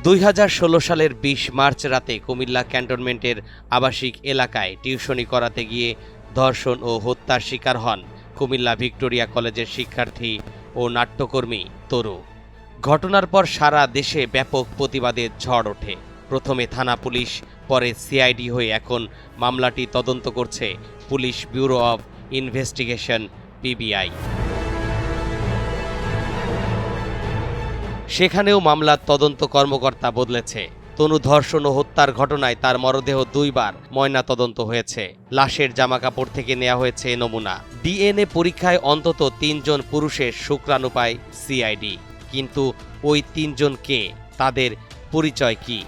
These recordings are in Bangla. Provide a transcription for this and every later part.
2016 সালের 20 মার্চ রাতে কুমিল্লা ক্যান্টনমেন্টের আবাসিক এলাকায় টিউশনি করাতে গিয়ে ধর্ষণ ও হত্যার শিকার হন কুমিল্লা ভিক্টোরিয়া কলেজের শিক্ষার্থী ও নাট্যকর্মী তরু। ঘটনার পর সারা দেশে ব্যাপক প্রতিবাদের ঝড় ওঠে। প্রথমে থানা পুলিশ, পরে সিআইডি হয়ে এখন মামলাটি তদন্ত করছে police bureau of investigation PBI. সেখানেও মামলার তদন্ত কর্মকর্তা বদলেছে। তনু ধর্ষণ ও হত্যার ঘটনায় তার মরদেহ 2 বার ময়না তদন্ত হয়েছে। লাশের জামাকাপড় থেকে নেওয়া হয়েছে নমুনা। ডিএনএ পরীক্ষায় অন্তত 3 জন পুরুষের শুক্রাণু পায় সিআইডি। কিন্তু ওই 3 জন কে? তাদের পরিচয় কি?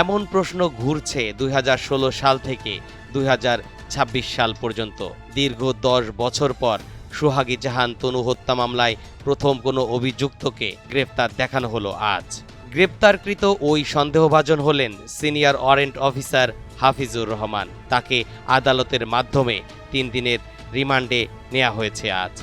এমন প্রশ্ন ঘুরছে 2016 সাল থেকে 2026 সাল পর্যন্ত। দীর্ঘ 10 বছর পর সোহাগী জাহান তনু হত্যা মামলায় প্রথম কোনো অভিযুক্তকে গ্রেপ্তার দেখানো হলো আজ। গ্রেপ্তারকৃত ওই সন্দেহভাজন হলেন senior warrant officer Hafizur Rahman. তাকে আদালতের মাধ্যমে 3 দিনের রিমান্ডে নেওয়া হয়েছে আজ।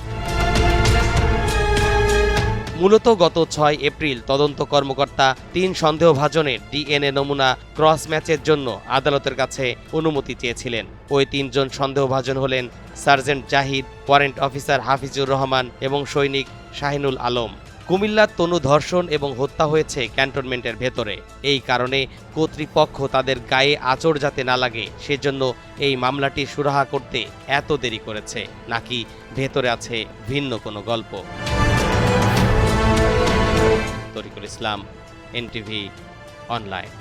মূলত গত 6 এপ্রিল তদন্ত কর্মকর্তা 3 সন্দেহভাজনের ডিএনএ নমুনা ক্রস ম্যাচের জন্য আদালতের কাছে অনুমতি চেয়েছিলেন। ওই 3 জন সন্দেহভাজন হলেন sergeant Zahid, warrant officer Hafizur Rahman এবং সৈনিক শাহিনুল আলম। কুমিল্লার তনু ধর্ষণ এবং হত্যা হয়েছে ক্যান্টনমেন্টের ভেতরে। এই কারণে কর্তৃপক্ষ তাদের গায়ে আঁচড় যাতে না লাগে সেজন্য এই মামলাটি সুরাহা করতে এত দেরি করেছে, নাকি ভেতরে আছে ভিন্ন কোনো গল্প? তরিকুল ইসলাম, এনটিভি অনলাইন।